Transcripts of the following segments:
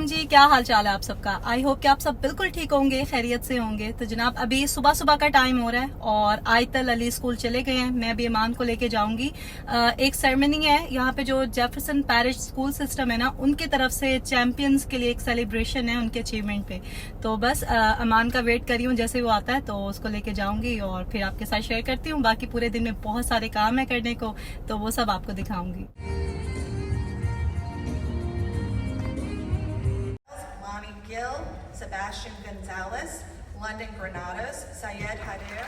अस्सलाम जी, क्या हाल चाल है आप सबका। आई होप कि आप सब बिल्कुल ठीक होंगे, खैरियत से होंगे। तो जनाब अभी सुबह सुबह का टाइम हो रहा है और आयतल अली स्कूल चले गए हैं। मैं अभी ईमान को लेके जाऊंगी। एक सेरेमनी है यहाँ पे, जो जेफरसन पैरिश स्कूल सिस्टम है ना, उनकी तरफ से चैंपियंस के लिए एक सेलिब्रेशन है उनके अचीवमेंट पे। तो बस ईमान का वेट कर रही हूँ, जैसे वो आता है तो उसको लेके जाऊंगी और फिर आपके साथ शेयर करती हूँ। बाकी पूरे दिन में बहुत सारे काम है करने को, तो वो सब आपको दिखाऊंगी। Lonnie Gill, Sebastian Gonzalez, London Granados, Syed Hadir.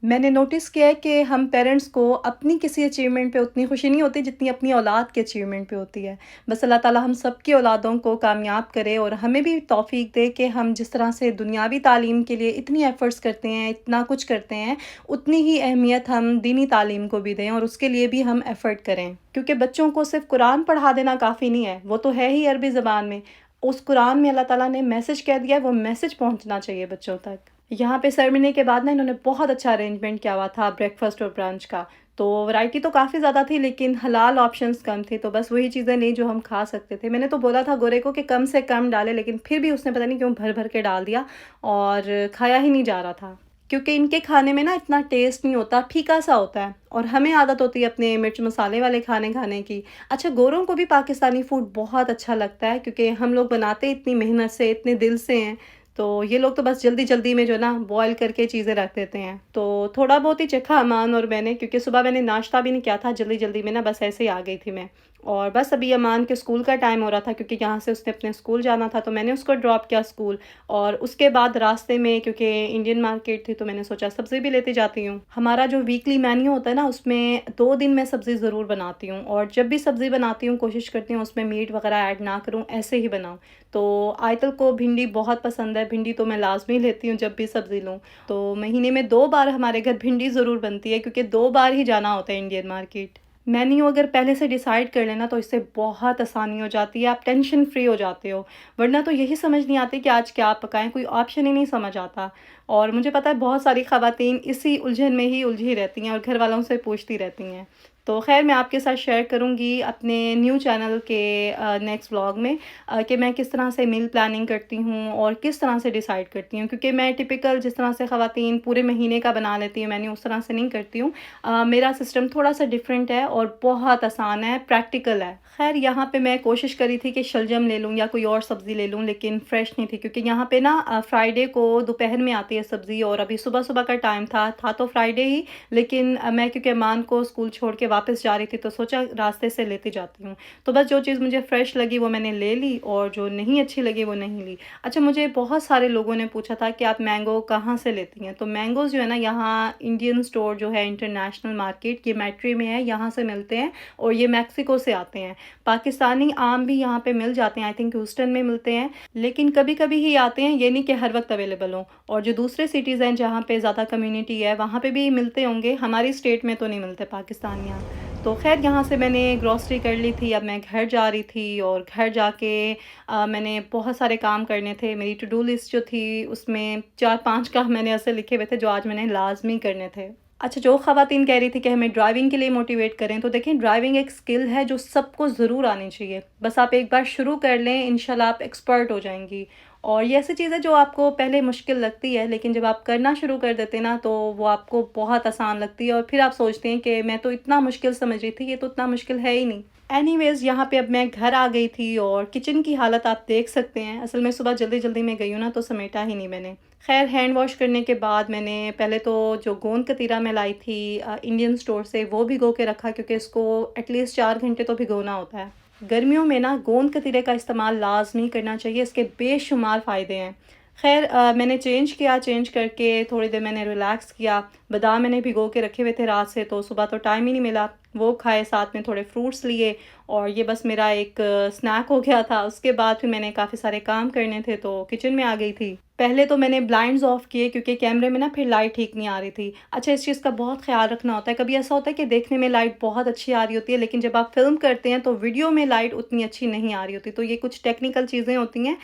मैंने नोटिस किया है कि हम पेरेंट्स को अपनी किसी अचीवमेंट पे उतनी खुशी नहीं होती जितनी अपनी औलाद के अचीवमेंट पे होती है। बस अल्लाह ताला हम सब की औलादों को कामयाब करे और हमें भी तौफीक दे कि हम जिस तरह से दुनियावी तालीम के लिए इतनी एफ़र्ट्स करते हैं, इतना कुछ करते हैं, उतनी ही अहमियत हम दीनी तालीम को भी दें और उसके लिए भी हम एफ़र्ट करें। क्योंकि बच्चों को सिर्फ़ कुरान पढ़ा देना काफ़ी नहीं है, वो तो है ही अरबी ज़बान में। उस कुरान में अल्लाह ताला ने मैसेज कह दिया है, वो मैसेज पहुँचना चाहिए बच्चों तक। यहाँ पे सेरेमनी के बाद ना इन्होंने बहुत अच्छा अरेंजमेंट किया हुआ था ब्रेकफास्ट और ब्रंच का। तो वैरायटी तो काफ़ी ज़्यादा थी लेकिन हलाल ऑप्शंस कम थे, तो बस वही चीज़ें ली जो हम खा सकते थे। मैंने तो बोला था गोरे को कि कम से कम डाले, लेकिन फिर भी उसने पता नहीं क्यों भर-भर के डाल दिया और खाया ही नहीं जा रहा था। क्योंकि इनके खाने में ना इतना टेस्ट नहीं होता, फीका-सा होता है और हमें आदत होती है अपने मिर्च मसाले वाले खाने खाने की। अच्छा, गोरों को भी पाकिस्तानी फ़ूड बहुत अच्छा लगता है क्योंकि हम लोग बनाते इतनी मेहनत से, इतने दिल से हैं। तो ये लोग तो बस जल्दी-जल्दी में जो है ना बॉयल करके चीज़ें रख देते हैं। तो थोड़ा बहुत ही चखा अमान और मैंने, क्योंकि सुबह मैंने नाश्ता भी नहीं किया था, जल्दी-जल्दी में ना बस ऐसे ही आ गई थी मैं। और बस अभी अमान के स्कूल का टाइम हो रहा था क्योंकि यहाँ से उसने अपने स्कूल जाना था, तो मैंने उसको ड्रॉप किया स्कूल। और उसके बाद रास्ते में, क्योंकि इंडियन मार्केट थी, तो मैंने सोचा सब्ज़ी भी लेते जाती हूँ। हमारा जो वीकली मेन्यू होता है ना, उसमें 2 दिन मैं सब्ज़ी ज़रूर बनाती हूँ और जब भी सब्ज़ी बनाती हूँ कोशिश करती हूँ उसमें मीट वगैरह ऐड ना करूँ, ऐसे ही बनाऊँ। तो आयतल को भिंडी बहुत पसंद है, भिंडी तो मैं लाज़मी लेती हूँ जब भी सब्ज़ी लूँ। तो महीने में 2 बार हमारे घर भिंडी ज़रूर बनती है क्योंकि 2 बार ही जाना होता है इंडियन मार्केट। मेन्यू अगर पहले से डिसाइड कर लेना तो इससे बहुत आसानी हो जाती है, आप टेंशन फ्री हो जाते हो। वरना तो यही समझ नहीं आती कि आज क्या पकाएँ, कोई ऑप्शन ही नहीं समझ आता। और मुझे पता है बहुत सारी ख़वातीन इसी उलझन में ही उलझी रहती हैं और घर वालों से पूछती रहती हैं। तो ख़ैर मैं आपके साथ शेयर करूँगी अपने न्यू चैनल के नेक्स्ट व्लॉग में कि मैं किस तरह से मील प्लानिंग करती हूँ और किस तरह से डिसाइड करती हूँ। क्योंकि मैं टिपिकल जिस तरह से ख़वातीन पूरे महीने का बना लेती हैं मैंने, उस तरह से नहीं करती हूँ। मेरा सिस्टम थोड़ा-सा डिफरेंट है और बहुत आसान है, प्रैक्टिकल है। ख़ैर यहाँ पे मैं कोशिश करी थी कि शलजम ले लूँ या कोई और सब्ज़ी ले लूँ, लेकिन फ्रेश नहीं थी क्योंकि यहाँ पे ना फ्राइडे को दोपहर में आती है सब्ज़ी और अभी सुबह-सुबह का टाइम था तो फ्राइडे ही, लेकिन मैं क्योंकि अमान को स्कूल छोड़ के वापस जा रही थी तो सोचा रास्ते से लेती जाती हूँ। तो बस जो चीज़ मुझे फ्रेश लगी वो मैंने ले ली और जो नहीं अच्छी लगी वो नहीं ली। अच्छा, मुझे बहुत सारे लोगों ने पूछा था कि आप मैंगो कहाँ से लेती हैं? तो मैंगोज़ जो है ना, यहाँ इंडियन स्टोर जो है इंटरनेशनल मार्केट, ये मेट्री में है, यहाँ से मिलते हैं और ये मैक्सिको से आते हैं। पाकिस्तानी आम भी यहाँ पे मिल जाते हैं, आई थिंक ह्यूस्टन में मिलते हैं, लेकिन कभी-कभी ही आते हैं, ये नहीं कि हर वक़्त अवेलेबल हों। और जो दूसरे सिटीज़ हैं जहाँ पे ज़्यादा कम्युनिटी है, वहाँ पे भी मिलते होंगे, हमारी स्टेट में तो नहीं मिलते पाकिस्तानी आम। तो ख़ैर यहाँ से मैंने ग्रॉसरी कर ली थी, अब मैं घर जा रही थी और घर जाके मैंने बहुत सारे काम करने थे। मेरी टू डू लिस्ट जो थी उसमें 4-5 काम मैंने ऐसे लिखे हुए थे जो आज मैंने लाज़मी करने थे। अच्छा, जो ख़वातीन कह रही थी कि हमें ड्राइविंग के लिए मोटिवेट करें, तो देखें ड्राइविंग एक स्किल है जो सबको ज़रूर आनी चाहिए। बस आप एक बार शुरू कर लें, इंशाल्लाह आप एक्सपर्ट हो जाएँगी। और ये ऐसी चीज़ है जो आपको पहले मुश्किल लगती है, लेकिन जब आप करना शुरू कर देते हैं ना तो वो आपको बहुत आसान लगती है और फिर आप सोचते हैं कि मैं तो इतना मुश्किल समझ रही थी, ये तो इतना मुश्किल है ही नहीं। एनीवेज़ यहाँ पे अब मैं घर आ गई थी और किचन की हालत आप देख सकते हैं। असल में सुबह जल्दी-जल्दी में गई हूँ ना तो समेटा ही नहीं मैंने। ख़ैर हैंड वॉश करने के बाद मैंने पहले तो जो गोंद कतीरा मैं लाई थी इंडियन स्टोर से, वो भिगो के रखा क्योंकि इसको एटलीस्ट 4 घंटे तो भिगोना होता है। गर्मियों में ना गोंद कतीरे का इस्तेमाल लाज़मी करना चाहिए, इसके बेशुमार फ़ायदे हैं। ख़ैर मैंने चेंज करके थोड़ी देर मैंने रिलैक्स किया। बादाम मैंने भिगो के रखे हुए थे रात से, तो सुबह तो टाइम ही नहीं मिला, वो खाए, साथ में थोड़े फ्रूट्स लिए और ये बस मेरा एक स्नैक हो गया था। उसके बाद फिर मैंने काफ़ी सारे काम करने थे तो किचन में आ गई थी। पहले तो मैंने ब्लाइंड्स ऑफ किए क्योंकि कैमरे में ना फिर लाइट ठीक नहीं आ रही थी। अच्छा, इस चीज़ का बहुत ख़्याल रखना होता है। कभी ऐसा होता है कि देखने में लाइट बहुत अच्छी आ रही होती है, लेकिन जब आप फ़िल्म करते हैं तो वीडियो में लाइट उतनी अच्छी नहीं आ रही होती। तो ये कुछ टेक्निकल चीज़ें होती हैं,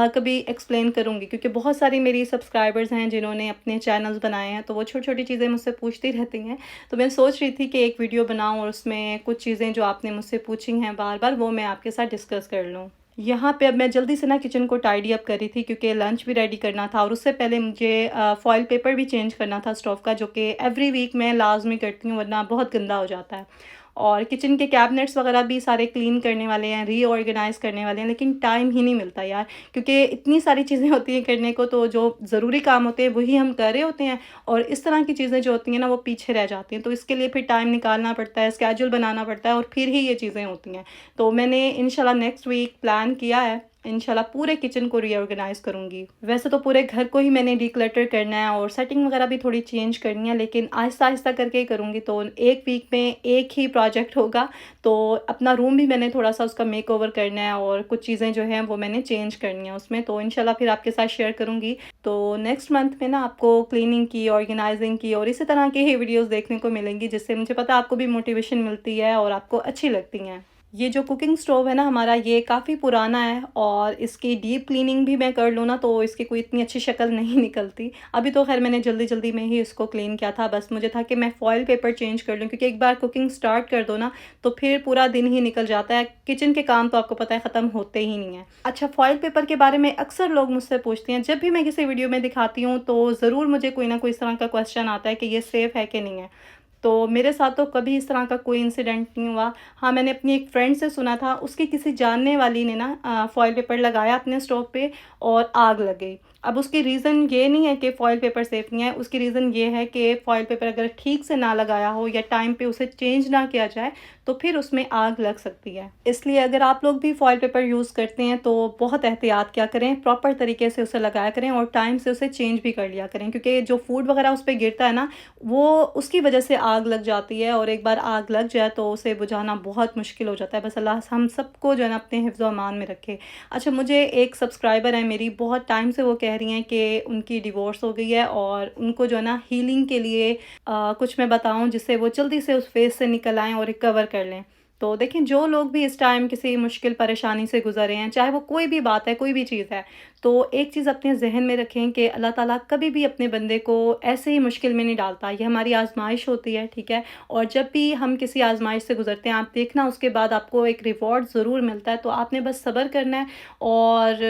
कभी एक्सप्लेन करूँगी क्योंकि बहुत सारी मेरी सब्सक्राइबर्स हैं जिन्होंने अपने चैनल्स बनाए हैं, तो वो छोटी-छोटी चीज़ें मुझसे पूछती रहती हैं। तो मैं सोच रही थी कि एक वीडियो बनाऊँ और उसमें कुछ चीज़ें जो आपने मुझसे पूछी हैं बार-बार, वो मैं आपके साथ डिस्कस कर लूँ। यहाँ पे अब मैं जल्दी से ना किचन को टाइडी अप कर रही थी क्योंकि लंच भी रेडी करना था और उससे पहले मुझे फॉइल पेपर भी चेंज करना था स्टोव का, जो कि एवरी वीक मैं लाज़मी करती हूँ वरना बहुत गंदा हो जाता है। और किचन के कैबिनेट्स वगैरह भी सारे क्लीन करने वाले हैं, रीऑर्गेनाइज़ करने वाले हैं, लेकिन टाइम ही नहीं मिलता यार, क्योंकि इतनी सारी चीज़ें होती हैं करने को, तो जो ज़रूरी काम होते हैं वही हम कर रहे होते हैं और इस तरह की चीज़ें जो होती हैं ना वो पीछे रह जाती हैं। तो इसके लिए फिर टाइम निकालना पड़ता है, स्केड्यूल बनाना पड़ता है और फिर ही ये चीज़ें होती हैं। तो मैंने इंशाल्लाह नेक्स्ट वीक प्लान किया है, इंशाल्लाह पूरे किचन को रीऑर्गेनाइज़ करूँगी। वैसे तो पूरे घर को ही मैंने डिक्लटर करना है और सेटिंग वगैरह भी थोड़ी चेंज करनी है, लेकिन आहिस्ता-आहिस्ता करके ही करूँगी। तो 1 वीक में एक ही प्रोजेक्ट होगा। तो अपना रूम भी मैंने थोड़ा-सा उसका मेकओवर करना है और कुछ चीज़ें जो हैं वो मैंने चेंज करनी है उसमें। तो इंशाल्लाह फिर आपके साथ शेयर करूँगी। तो नेक्स्ट मंथ में ना आपको क्लीनिंग की, ऑर्गेनाइज़िंग की और इसी तरह की ही वीडियोज़ देखने को मिलेंगी, जिससे मुझे पता है आपको भी मोटिवेशन मिलती है और आपको अच्छी लगती हैं। ये जो कुकिंग स्टोव है ना हमारा, ये काफ़ी पुराना है और इसकी डीप क्लीनिंग भी मैं कर लूँ ना तो इसकी कोई इतनी अच्छी शक्ल नहीं निकलती। अभी तो ख़ैर मैंने जल्दी-जल्दी में ही इसको क्लीन किया था, बस मुझे था कि मैं फ़ॉइल पेपर चेंज कर लूँ क्योंकि एक बार कुकिंग स्टार्ट कर दो ना तो फिर पूरा दिन ही निकल जाता है। किचन के काम तो आपको पता है ख़त्म होते ही नहीं हैं। अच्छा, फ़ॉइल पेपर के बारे में अक्सर लोग मुझसे पूछते हैं, जब भी मैं किसी वीडियो में दिखाती हूँ तो ज़रूर मुझे कोई ना कोई इस तरह का क्वेश्चन आता है कि ये सेफ़ है कि नहीं है। तो मेरे साथ तो कभी इस तरह का कोई इंसिडेंट नहीं हुआ। हाँ, मैंने अपनी एक फ्रेंड से सुना था, उसकी किसी जानने वाली ने ना फ़ॉइल पेपर लगाया अपने स्टोव पे और आग लग गई। अब उसकी रीज़न ये नहीं है कि फ़ॉइल पेपर सेफ़ नहीं है, उसकी रीज़न ये है कि फ़ॉइल पेपर अगर ठीक से ना लगाया हो या टाइम पे उसे चेंज ना किया जाए, तो फिर उसमें आग लग सकती है। इसलिए अगर आप लोग भी फ़ॉइल पेपर यूज़ करते हैं, तो बहुत एहतियात किया करें, प्रॉपर तरीके से उसे लगाया करें और टाइम से उसे चेंज भी कर लिया करें, क्योंकि जो फूड वगैरह उस पे गिरता है ना, वो उसकी वजह से आग लग जाती है और एक बार आग लग जाए तो उसे बुझाना बहुत मुश्किल हो जाता है। बस अल्लाह हम सबको जो है ना अपने हिफ्ज़ व अमान में रखे। अच्छा, मुझे एक सब्सक्राइबर है मेरी, बहुत टाइम से वो कह रही हैं कि उनकी डिवोर्स हो गई है और उनको जो है ना हीलिंग के लिए कुछ मैं बताऊँ जिससे वो जल्दी से उस फ़ेज़ से निकल आएँ और रिकवर कर लें। तो देखें, जो लोग भी इस टाइम किसी मुश्किल परेशानी से गुज़र रहे हैं, चाहे वो कोई भी बात है, कोई भी चीज़ है, तो एक चीज़ अपने ज़हन में रखें कि अल्लाह ताला कभी भी अपने बंदे को ऐसे ही मुश्किल में नहीं डालता। ये हमारी आज़माइश होती है, ठीक है? और जब भी हम किसी आज़माइश से गुज़रते हैं, आप देखना उसके बाद आपको एक रिवॉर्ड ज़रूर मिलता है। तो आपने बस सब्र करना है और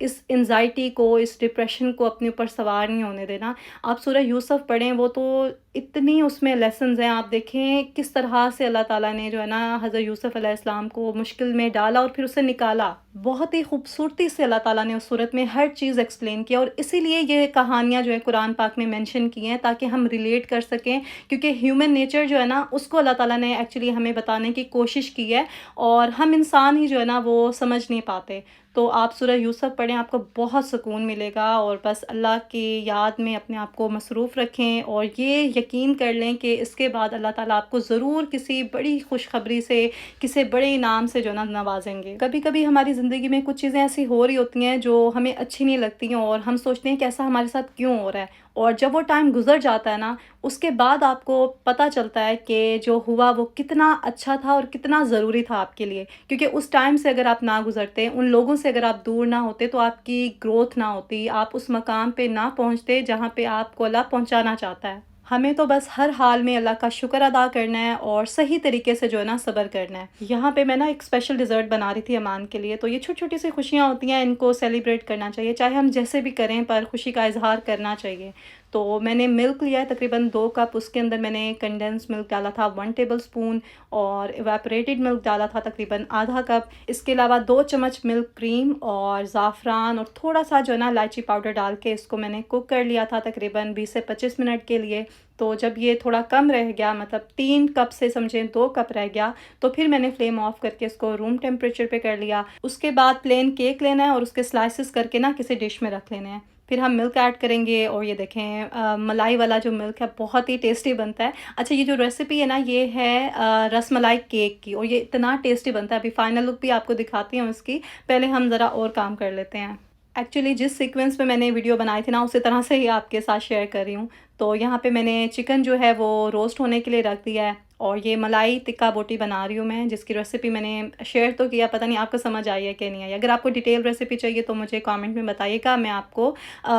इस एंग्ज़ायटी को, इस डिप्रेशन को अपने ऊपर सवार नहीं होने देना। आप सूरह यूसुफ़ पढ़ें, वो तो इतनी उसमें लेसन्स हैं। आप देखें किस तरह से अल्लाह ताला ने जो है ना हज़रत यूसुफ़ अलैहिस्सलाम को मुश्किल में डाला और फिर उसे निकाला। बहुत ही खूबसूरती से अल्लाह ताला ने उस सूरत में हर चीज़ एक्सप्लेन किया और इसीलिए ये कहानियाँ जो है कुरान पाक में मेंशन की हैं, ताकि हम रिलेट कर सकें, क्योंकि ह्यूमन नेचर जो है ना उसको अल्लाह ताला ने एक्चुअली हमें बताने की कोशिश की है और हम इंसान ही जो है ना वो समझ नहीं पाते। तो आप सूरह यूसुफ़ पढ़ें, आपको बहुत सुकून मिलेगा और बस अल्लाह की याद में अपने आप को मसरूफ़ रखें और ये यकीन कर लें कि इसके बाद अल्लाह ताला आपको ज़रूर किसी बड़ी खुशखबरी से, किसी बड़े इनाम से जो है ना नवाज़ेंगे। कभी-कभी हमारी ज़िंदगी में कुछ चीज़ें ऐसी हो रही होती हैं जो हमें अच्छी नहीं लगती हैं और हम सोचते हैं कि ऐसा हमारे साथ क्यों हो रहा है, और जब वो टाइम गुज़र जाता है ना, उसके बाद आपको पता चलता है कि जो हुआ वो कितना अच्छा था और कितना ज़रूरी था आपके लिए। क्योंकि उस टाइम से अगर आप ना गुज़रते, उन लोगों से अगर आप दूर ना होते, तो आपकी ग्रोथ ना होती, आप उस मकाम पे ना पहुँचते जहाँ पे आपको अल्लाह पहुँचाना चाहता है। हमें तो बस हर हाल में अल्लाह का शुक्र अदा करना है और सही तरीके से जो है ना सब्र करना है। यहाँ पे मैं ना एक स्पेशल डिज़र्ट बना रही थी अमान के लिए, तो ये छोटी-छोटी सी खुशियाँ होती हैं, इनको सेलिब्रेट करना चाहिए, चाहे हम जैसे भी करें पर खुशी का इज़हार करना चाहिए। तो मैंने मिल्क लिया है तकरीबन 2 कप, उसके अंदर मैंने कंडेंस्ड मिल्क डाला था 1 टेबलस्पून और इवेपोरेटेड मिल्क डाला था तकरीबन आधा कप। इसके अलावा 2 चम्मच मिल्क क्रीम और ज़ाफ़रान और थोड़ा-सा जो है ना इलायची पाउडर डाल के इसको मैंने कुक कर लिया था तकरीबन 20 से 25 मिनट के लिए। तो जब ये थोड़ा कम रह गया, मतलब 3 कप से समझें 2 कप रह गया, तो फिर मैंने फ्लेम ऑफ करके इसको रूम टेम्परेचर पे कर लिया। उसके बाद प्लेन केक लेना है और उसके स्लाइसेस करके ना किसी डिश में रख लेने हैं। फिर हम मिल्क ऐड करेंगे और ये देखें मलाई वाला जो मिल्क है बहुत ही टेस्टी बनता है। अच्छा, ये जो रेसिपी है ना, ये है रसमलाई केक की और ये इतना टेस्टी बनता है। अभी फाइनल लुक भी आपको दिखाती हूँ इसकी, पहले हम ज़रा और काम कर लेते हैं। एक्चुअली जिस सीक्वेंस में मैंने वीडियो बनाई थी ना, उसी तरह से ही आपके साथ शेयर कर रही हूँ। तो यहाँ पे मैंने चिकन जो है वो रोस्ट होने के लिए रख दिया है और ये मलाई टिक्का बोटी बना रही हूँ मैं, जिसकी रेसिपी मैंने शेयर तो किया, पता नहीं आपको समझ आई है कि नहीं आई। अगर आपको डिटेल रेसिपी चाहिए तो मुझे कमेंट में बताइएगा, मैं आपको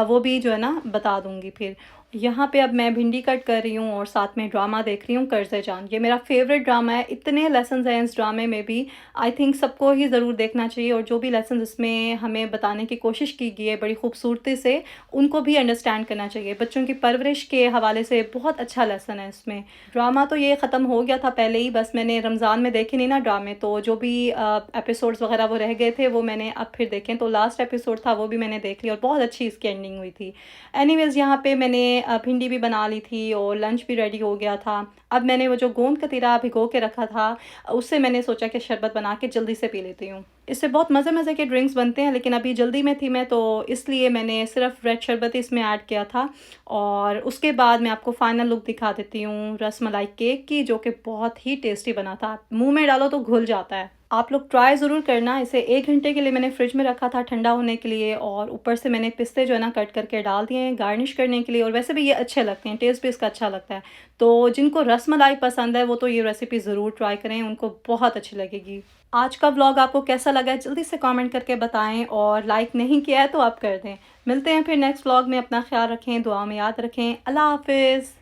वो भी जो है ना बता दूँगी फिर। यहाँ पे अब मैं भिंडी कट कर रही हूँ और साथ में ड्रामा देख रही हूँ कर्ज़े जान। ये मेरा फ़ेवरेट ड्रामा है, इतने लेसन्स हैं इस ड्रामे में भी, आई थिंक सबको ही ज़रूर देखना चाहिए और जो भी लेसन इसमें हमें बताने की कोशिश की गई है बड़ी खूबसूरती से, उनको भी अंडरस्टैंड करना चाहिए। बच्चों की परवरिश के हवाले से बहुत अच्छा लेसन है इसमें। ड्रामा तो ये ख़त्म हो गया था पहले ही, बस मैंने रमज़ान में देखे नहीं ना ड्रामे, तो जो भी एपिसोड्स वगैरह वो रह गए थे वो मैंने अब फिर देखे, तो लास्ट एपिसोड था वो भी मैंने देख लिया और बहुत अच्छी इसकी एंडिंग हुई थी। एनीवेज़ यहाँ पे मैंने भिंडी भी बना ली थी और लंच भी रेडी हो गया था। अब मैंने वो जो गोंद कतीरा भिगो के रखा था, उससे मैंने सोचा कि शरबत बना के जल्दी से पी लेती हूँ। इससे बहुत मज़े-मज़े के ड्रिंक्स बनते हैं, लेकिन अभी जल्दी में थी मैं, तो इसलिए मैंने सिर्फ़ रेड शरबत ही इसमें ऐड किया था। और उसके बाद मैं आपको फ़ाइनल लुक दिखा देती हूँ रसमलाई केक की, जो कि बहुत ही टेस्टी बना था। मुँह में डालो तो घुल जाता है। आप लोग ट्राई ज़रूर करना। इसे 1 घंटे के लिए मैंने फ्रिज में रखा था ठंडा होने के लिए और ऊपर से मैंने पिस्ते जो है ना कट करके डाल दिए हैं गार्निश करने के लिए, और वैसे भी ये अच्छे लगते हैं, टेस्ट भी इसका अच्छा लगता है। तो जिनको रसमलाई पसंद है वो तो ये रेसिपी ज़रूर ट्राई करें, उनको बहुत अच्छी लगेगी। आज का व्लॉग आपको कैसा लगा है जल्दी से कमेंट करके बताएं और लाइक नहीं किया है तो आप कर दें। मिलते हैं फिर नेक्स्ट व्लॉग में, अपना ख्याल रखें, दुआ में याद रखें। अल्लाह हाफ़िज़।